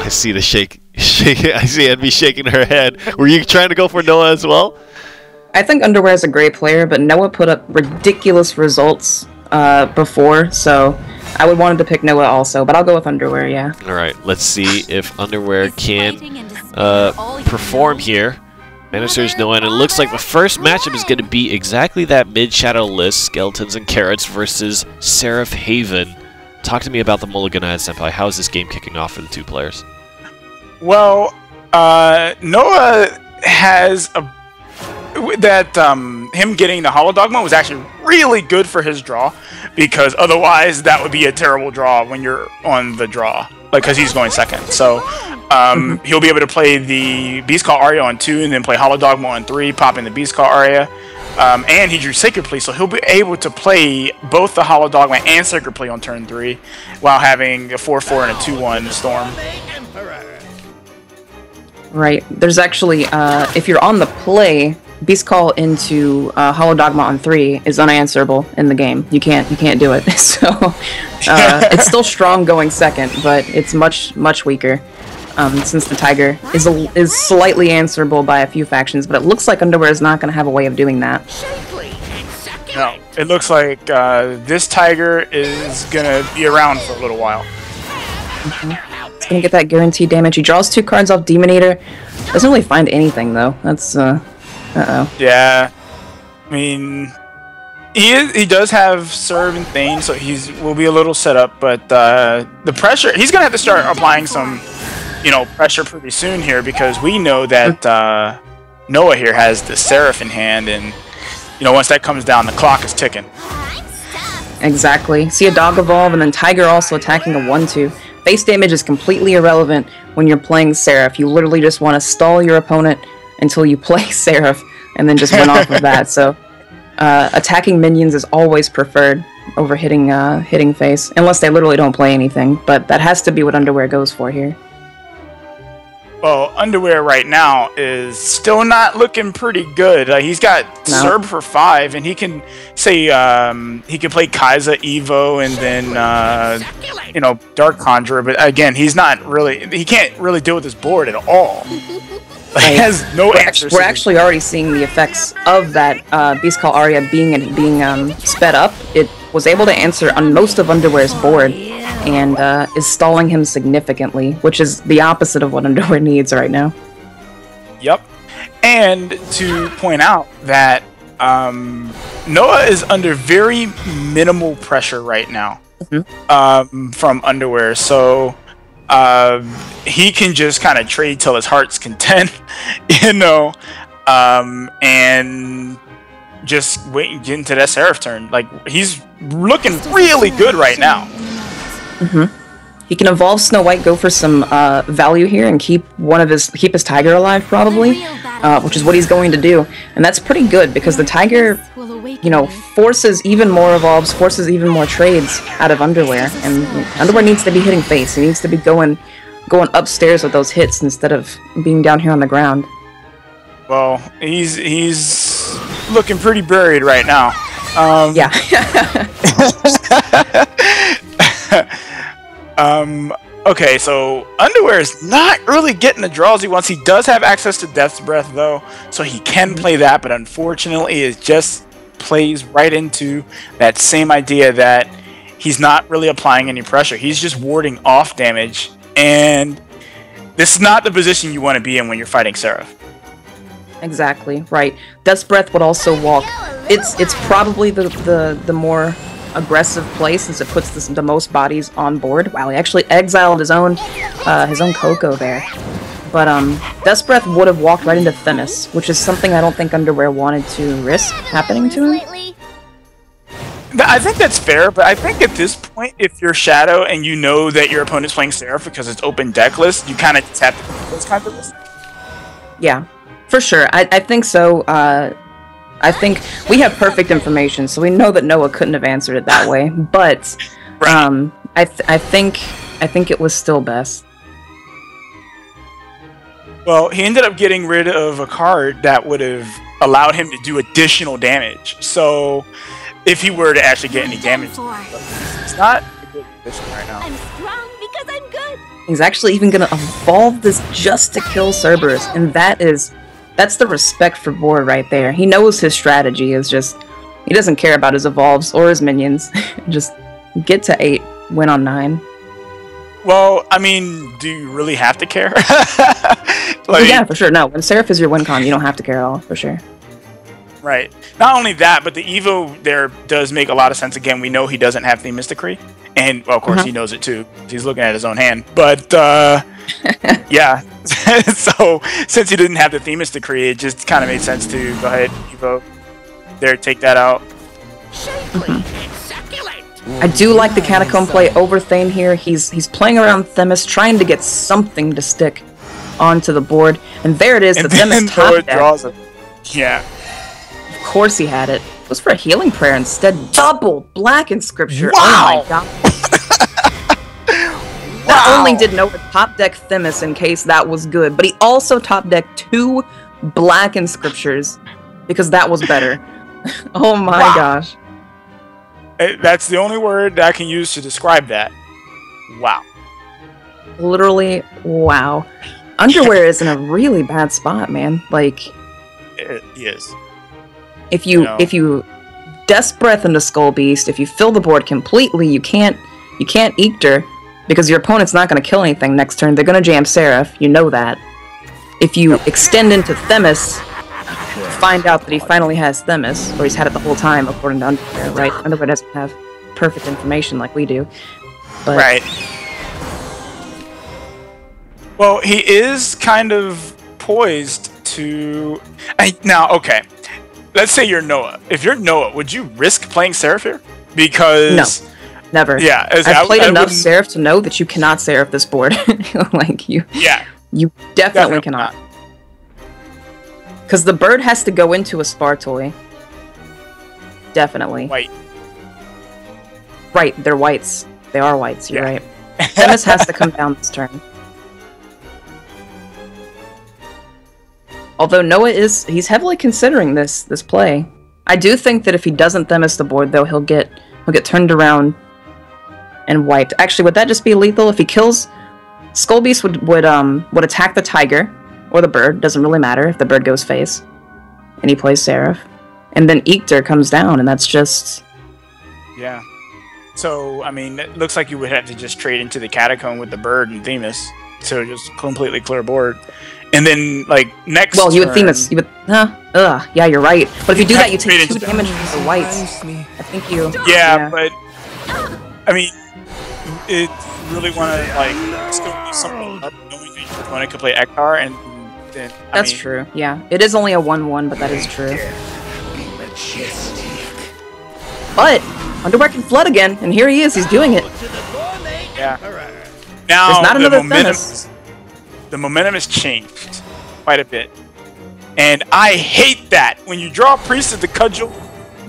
I see the shake. I see Envy shaking her head. Were you trying to go for Noah as well? I think Underwear is a great player, but Noah put up ridiculous results before, so I would want him to pick Noah also, but I'll go with Underwear, yeah. Alright, let's see if Underwear can perform here. Managers Noah, and it looks like the first matchup is going to be exactly that mid-shadow list, Skeletons and Carrots versus Seraph Haven. Talk to me about the Mulligan Ad Senpai. How is this game kicking off for the two players? Well, Noah has him getting the Holodogma was actually really good for his draw, because otherwise that would be a terrible draw when you're on the draw, like, because he's going second. So he'll be able to play the Beast Call Aria on 2 and then play Holodogma on 3, pop in the Beast Call Aria. And he drew Sacred Plea, so he'll be able to play both the Holodogma and Sacred Plea on turn 3 while having a 4-4 and a 2-1 Storm. Right. There's actually, if you're on the play, Beast Call into Holodogma on 3 is unanswerable in the game. You can't do it. So it's still strong going second, but it's much weaker. Since the Tiger is slightly answerable by a few factions, but it looks like Underwear is not going to have a way of doing that. No, it looks like this Tiger is going to be around for a little while. It's going to get that guaranteed damage. He draws 2 cards off Demonator. Doesn't really find anything, though. That's, uh-oh. Yeah. I mean, he does have Serve and Thane, so will be a little set up, but the pressure, he's going to have to start applying some, pressure pretty soon here, because we know that Noah here has the Seraph in hand, and, once that comes down, the clock is ticking. Exactly. See a Dog Evolve, and then Tiger also attacking a 1-2. Face damage is completely irrelevant when you're playing Seraph. You literally just want to stall your opponent until you play Seraph, and then just win off of that. So, attacking minions is always preferred over hitting face, unless they literally don't play anything, but that has to be what Underwear goes for here. Well, Underwear right now is still not looking pretty good. He's got Serb for 5, and he can say he can play Kaiser, Evo, and then Dark Conjurer. But again, he can't really deal with his board at all. He has no answers. We're actually already seeing the effects of that Beast Call Aria being sped up. It was able to answer on most of Underwear's board, and is stalling him significantly, which is the opposite of what Underwear needs right now. Yep. And to point out that Noah is under very minimal pressure right now from Underwear, so he can just kind of trade till his heart's content, and just wait and get into that Seraph turn. Like, he's looking really good right now. He can evolve Snow White, go for some value here, and keep his Tiger alive probably, which is what he's going to do, and that's pretty good because the Tiger, forces even more evolves, forces even more trades out of Underwear, and Underwear needs to be hitting face. He needs to be going upstairs with those hits instead of being down here on the ground. Well, he's looking pretty buried right now. Yeah. Okay, so Underwear is not really getting the draws he wants. He does have access to Death's Breath, though, so he can play that, but unfortunately it just plays right into that same idea that he's not really applying any pressure. He's just warding off damage, and this is not the position you want to be in when you're fighting Seraph. Exactly, right. Death's Breath would also walk. It's probably the more aggressive play since it puts the most bodies on board. Wow, he actually exiled his own Coco there. But Death's Breath would have walked right into Themis, which is something I don't think Underwear wanted to risk happening to him. I think that's fair, but I think at this point, if you're Shadow and you know that your opponent's playing Seraph because it's open deck list, you kind of just have to take those kinds of risks. Yeah, for sure. I think so. I think we have perfect information, so we know that Noah couldn't have answered it that way. But I think it was still best. Well, he ended up getting rid of a card that would have allowed him to do additional damage. So, if he were to actually get any damage, it's not a good position right now. I'm strong because I'm good. He's actually even gonna evolve this just to kill Cerberus, and that's the respect for board right there. He knows his strategy is just, he doesn't care about his evolves or his minions. Just get to 8, win on 9. Well, I mean, do you really have to care? Yeah, for sure. No, when Seraph is your win con, you don't have to care at all, for sure. Right. Not only that, but the Evo there does make a lot of sense. Again, we know he doesn't have Themistocry. And, well, of course, he knows it too. He's looking at his own hand. But, yeah. So, since he didn't have the Themistocry, it just kind of made sense to go ahead, Evo. There, take that out. I do like the Catacomb play over Thane here. He's playing around Themis, trying to get something to stick onto the board. And there it is, the Themis top deck. Yeah. Of course he had it. It was for a healing prayer instead. Double Black Inscripture. Wow! Oh my god. Not only did Noah top deck Themis in case that was good, but he also top decked 2 Black Inscriptures because that was better. Oh my gosh. That's the only word I can use to describe that. Wow. Literally, wow. Underwear is in a really bad spot, man. Like, it is. If you Death Breath into Skull Beast, if you fill the board completely, you can't Eekter, because your opponent's not going to kill anything next turn. They're going to jam Seraph, you know that. If you extend into Themis, find out that he finally has Themis, or he's had it the whole time, according to Underwear, right? Underwear doesn't have perfect information like we do. But right. Well, he is kind of poised to... Now, okay. Let's say you're Noah. If you're Noah, would you risk playing Seraph here? Because... No. Never. Yeah. I've played enough Seraph to know that you cannot Seraph this board. Like, you definitely cannot. Because the bird has to go into a Spartoy. Definitely. White. Right, they're whites. They are whites, you're right. Themis has to come down this turn. Although Noah he's heavily considering this play. I do think that if he doesn't Themis the board, though, he'll get turned around and wiped. Actually, would that just be lethal? If he kills... Skull Beast would attack the tiger, or the bird, doesn't really matter if the bird goes face. And he plays Seraph. And then Eekter comes down, and that's just... Yeah. So, I mean, it looks like you would have to just trade into the Catacomb with the bird and Themis. So just completely clear board. And then, like, next Well, you would turn, Themis, yeah, you're right. But if you do that, you take 2 damage from the whites. I think you... Yeah, but... I mean, it really want to, like, still do something up, knowing that your opponent could play Ektar, and then... That's true, yeah. It is only a 1-1, but that is true. But, Underwear can flood again, and here he is, he's doing it. Yeah. Now, there's not another Themis. The momentum has changed quite a bit. And I hate that. When you draw a Priest of the Cudgel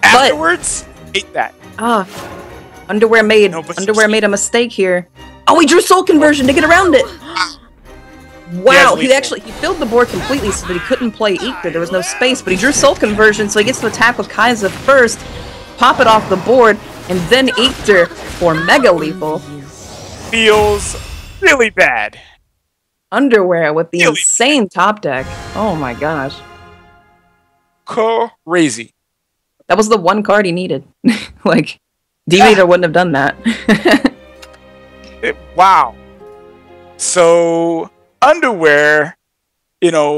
afterwards, hate that. Underwear made a mistake here. Oh, he drew Soul Conversion to get around it! Wow, he filled the board completely so that he couldn't play Eekter. There was no space, but he drew Soul Conversion, so he gets to attack with Kai'Sa first, pop it off the board, and then Eekter for Mega Lethal. Feels really bad. Underwear with the insane top deck. Oh my gosh. Crazy. That was the one card he needed. Like, D-Meter wouldn't have done that. Wow. So, Underwear,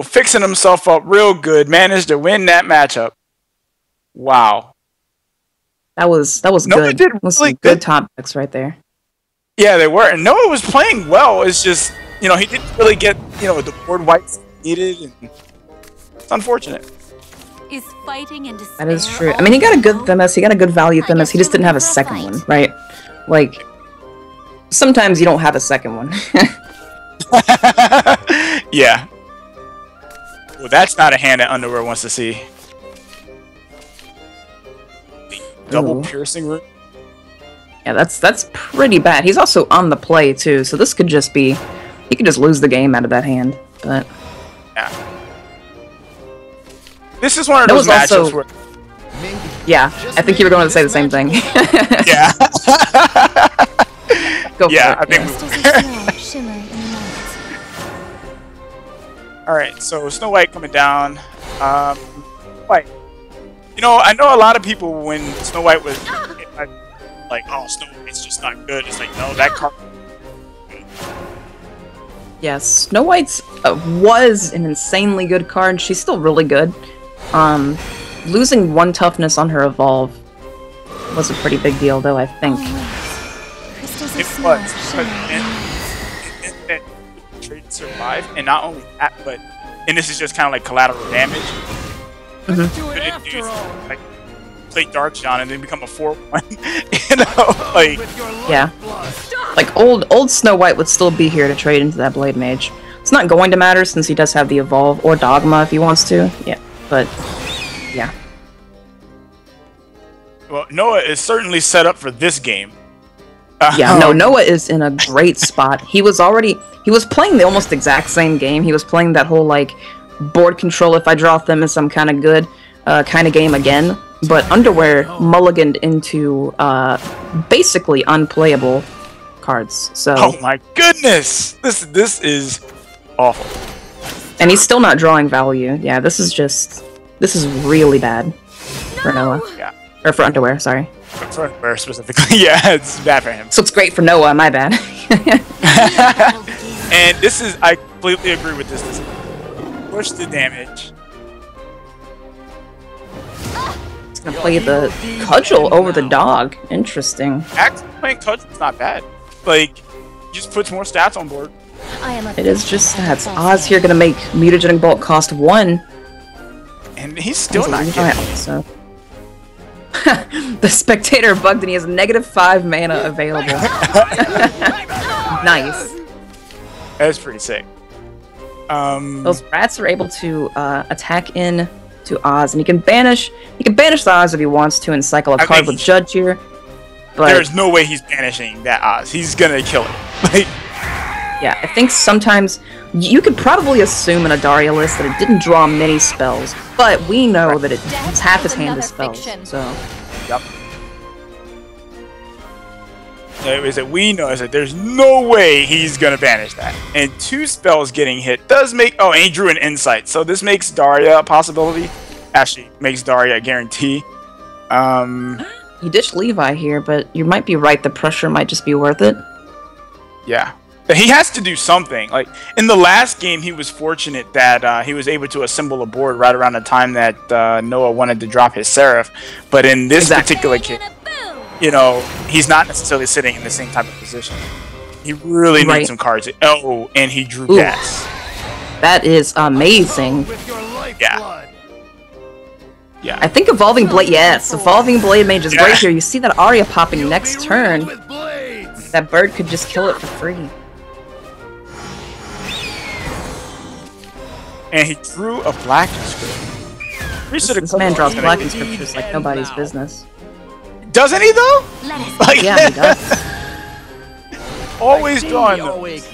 fixing himself up real good, managed to win that matchup. Wow. That was good. That was some good top decks right there. Yeah, they were. And Noah was playing well. It's just, he didn't really get, the board whites needed. And it's unfortunate. Is fighting and despair. That is true. I mean, he got a good Themis. He got a good value Themis. He just didn't have a second one, right? Like, sometimes you don't have a second one. Yeah. Well, that's not a hand that Underwear wants to see. Double piercing root. Yeah, that's pretty bad. He's also on the play too, so this could just be... He could just lose the game out of that hand, but... Yeah. This is one of those matchups also, where... Yeah, I think you were going to say the same thing. Yeah. Go for yeah, it. I think Alright, so Snow White coming down. White. You know, I know a lot of people when Snow White was like, oh, Snow White's just not good. It's like, no, that card. Yes, Snow White's was an insanely good card. She's still really good. Losing 1 toughness on her evolve was a pretty big deal, though, I think. It was. And trade survive, and not only that, but and this is just kind of like collateral damage. But it do like play Dark John and then become a 4/1. You know, like yeah, like old Snow White would still be here to trade into that Blade Mage. It's not going to matter since he does have the evolve or Dogma if he wants to. Yeah, but yeah. Well, Noah is certainly set up for this game. Yeah, no, Noah is in a great spot. He was playing the almost exact same game. He was playing that whole, like, board control if I draw Themis, I'm kind of good kind of game again. But Underwear mulliganed into basically unplayable cards. So. Oh my goodness! This is awful. And he's still not drawing value. Yeah, this is really bad for Noah. Yeah. Or for Underwear, sorry. For Underwear specifically, yeah, it's bad for him. So it's great for Noah, my bad. And this is, I completely agree with this. Push the damage. He's gonna play the Cudgel over the dog. Interesting. Actually, playing Cudgel's not bad. Like, just puts more stats on board. It is just stats. Oz here gonna make Mutagenic Bolt cost 1. And he's still not getting it. So. The Spectator bugged and he has -5 mana available. Nice. That's pretty sick. Those rats are able to attack in to Oz, and he can banish the Oz if he wants to and cycle a card with Judge here. But there's no way he's banishing that Oz. He's gonna kill it. Like, yeah, I think sometimes you could probably assume in a Daria list that it didn't draw many spells, but we know that it's half his hand is spells. So. Yep. Is that we know is that there's no way he's gonna banish that, and 2 spells getting hit does make. Oh, and he drew an Insight, so this makes Daria a possibility. Actually, makes Daria a guarantee. You ditched Levi here, but you might be right. The pressure might just be worth it. Yeah, but he has to do something. Like in the last game, he was fortunate that he was able to assemble a board right around the time that Noah wanted to drop his Seraph. But in this particular case, you know, he's not necessarily sitting in the same type of position. He really needs some cards. Oh, and he drew gas. That is amazing. Yeah. Yeah. I think Evolving Blade, yes, Evolving Blade Mage is great here. You see that Arya popping next turn. That bird could just kill it for free. And he drew a black script. This man draws black inscriptions like nobody's business. Doesn't he though? Like, yeah, he does. Always drawing those.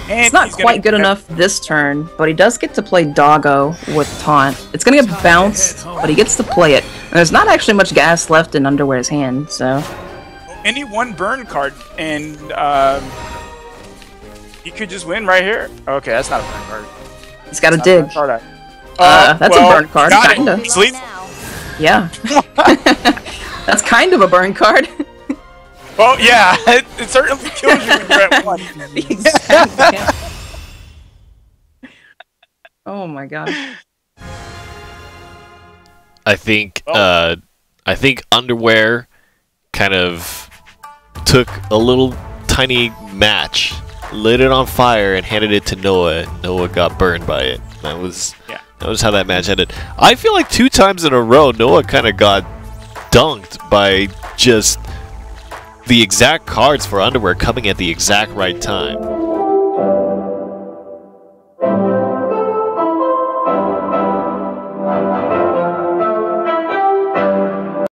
It's not quite good enough this turn, but he does get to play Doggo with Taunt. It's gonna get bounced, but he gets to play it. And there's not actually much gas left in Underwear's hand, so... Any one burn card, and he could just win right here. Okay, that's not a burn card. He's got to dig. That's a burn card, kinda. Yeah. That's kind of a burn card. Well, yeah, it certainly kills you when you're at 1. Exactly. Oh my god. I think Underwear kind of took a little tiny match, lit it on fire, and handed it to Noah. And Noah got burned by it. That was how that match ended. I feel like 2 times in a row, Noah kind of got dunked by just the exact cards for Underwear coming at the exact right time.